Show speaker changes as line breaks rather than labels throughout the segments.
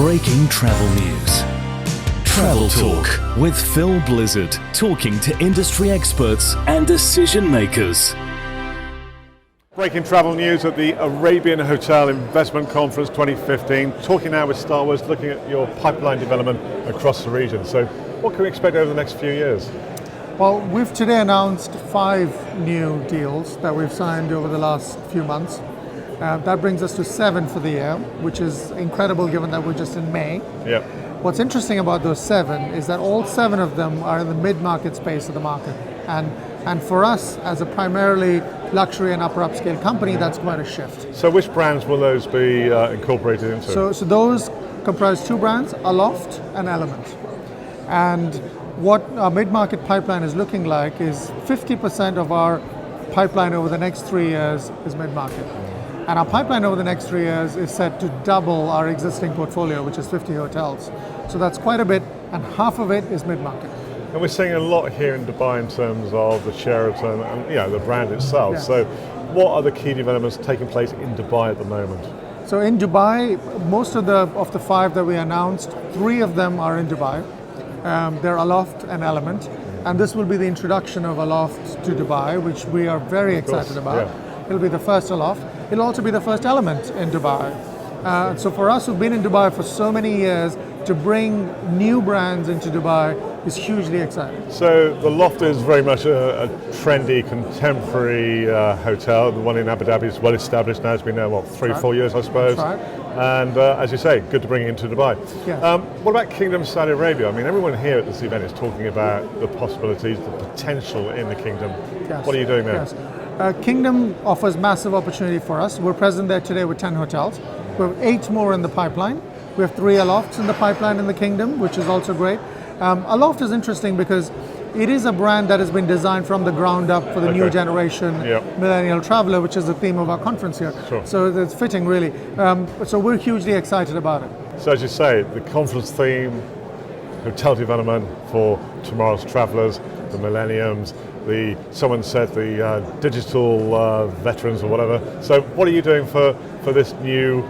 Breaking travel news. Travel Talk with Phil Blizzard, talking to industry experts and decision makers.
Breaking travel news at the Arabian Hotel Investment Conference 2015. Talking now with Starwood, looking at your pipeline development across the region. So what can we expect over the next few years?
Well, we've today announced 5 new deals that we've signed over the last few months. That brings us to 7 for the year, which is incredible given that we're just in May.
Yep.
What's interesting about those 7 is that all 7 of them are in the mid-market space of the market. And for us, as a primarily luxury and upper upscale company, that's quite a shift.
So which brands will those be incorporated into?
So those comprise 2 brands, Aloft and Element. And what our mid-market pipeline is looking like is 50% of our pipeline over the next 3 years is mid-market. And our pipeline over the next 3 years is set to double our existing portfolio, which is 50 hotels. So that's quite a bit, and half of it is mid-market.
And we're seeing a lot here in Dubai in terms of the Sheraton and the brand itself.
Yes.
So what are the key developments taking place in Dubai at the moment?
So in Dubai, most of the 5 that we announced, 3 of them are in Dubai. They're Aloft and Element. And this will be the introduction of Aloft to Dubai, which we are very excited about.
Yeah.
It'll be the first Aloft. It'll also be the first Element in Dubai. So for us who've been in Dubai for so many years, to bring new brands into Dubai is hugely exciting.
So the Loft is very much a trendy, contemporary hotel. The one in Abu Dhabi is well established now. It's been there, 3-4 years, I suppose.
That's right.
And as you say, good to bring it into Dubai.
Yes.
What about Kingdom Saudi Arabia? I mean, everyone here at this event is talking about the possibilities, the potential in the kingdom.
Yes.
What are you doing there?
Yes. Kingdom offers massive opportunity for us. We're present there today with 10 hotels. We have 8 more in the pipeline. We have 3 Alofts in the pipeline in the Kingdom, which is also great. Aloft is interesting because it is a brand that has been designed from the ground up for the new generation millennial traveler, which is the theme of our conference here.
Sure.
So it's fitting, really. So we're hugely excited about it.
So as you say, the conference theme, hotel development for tomorrow's travelers, the millenniums, someone said the digital veterans or whatever. So what are you doing for this new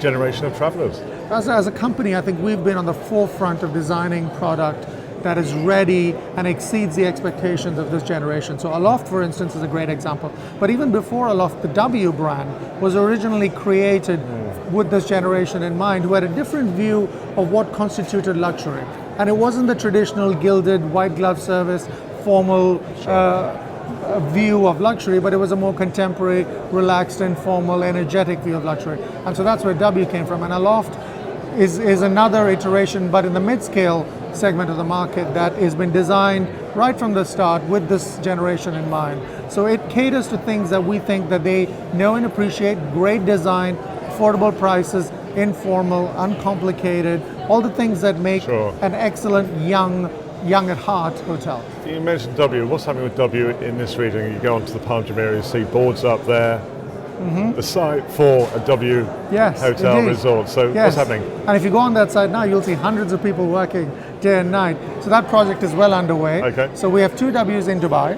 generation of travelers?
As a company, I think we've been on the forefront of designing product that is ready and exceeds the expectations of this generation. So Aloft, for instance, is a great example. But even before Aloft, the W brand was originally created with this generation in mind, who had a different view of what constituted luxury. And it wasn't the traditional gilded, white glove service, formal view of luxury, but it was a more contemporary, relaxed, informal, energetic view of luxury. And so that's where W came from. And Aloft is another iteration, but in the mid-scale segment of the market that has been designed right from the start with this generation in mind. So it caters to things that we think that they know and appreciate: great design, affordable prices, informal, uncomplicated, all the things that make an excellent young at heart hotel.
You mentioned W. What's happening with W in this region? You go onto the Palm Jumeirah, you see boards up there. The site for a W hotel
indeed.
resort. So what's happening?
And if you go on that site now, you'll see hundreds of people working day and night. So that project is well underway.
Okay.
So we have 2 Ws in Dubai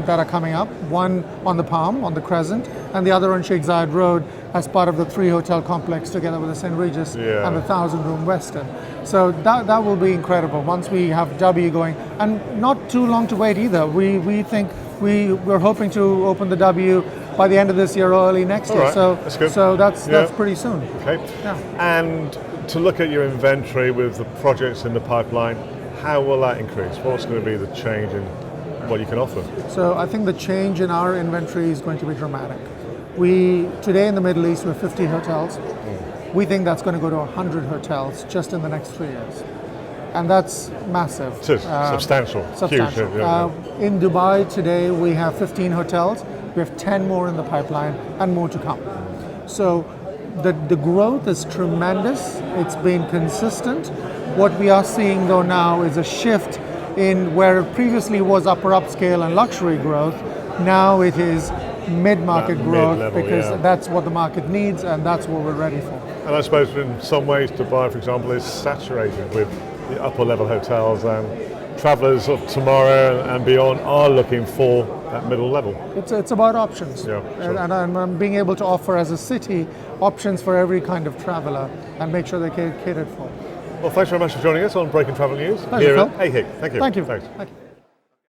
that are coming up. One on the Palm, on the Crescent, and the other on Sheikh Zayed Road as part of the 3 hotel complex together with the St. Regis and the 1,000-room Westin. So that will be incredible once we have W going. And not too long to wait either. We think we're hoping to open the W by the end of this year or early next year.
Right.
So
that's good.
So that's pretty soon.
Okay.
Yeah.
And to look at your inventory with the projects in the pipeline, how will that increase? What's going to be the change in what you can offer?
So I think the change in our inventory is going to be dramatic. Today in the Middle East, we have 50 hotels. We think that's going to go to 100 hotels just in the next 3 years. And that's massive.
It is substantial. Huge.
In Dubai today, we have 15 hotels. We have 10 more in the pipeline and more to come. So the growth is tremendous. It's been consistent. What we are seeing though now is a shift in where it previously was upper upscale and luxury growth. Now it is mid-market growth because that's what the market needs and that's what we're ready for.
And I suppose in some ways Dubai, for example, is saturated with the upper level hotels, and travellers of tomorrow and beyond are looking for that middle level.
It's about options.
Yeah, sure.
And being able to offer as a city options for every kind of traveller and make sure they're catered for.
Well, thanks very much for joining us on Breaking Travel News
Pleasure,
here
Phil.
at AHIC. Thank you.
Thank you.
Thanks.
Thank you.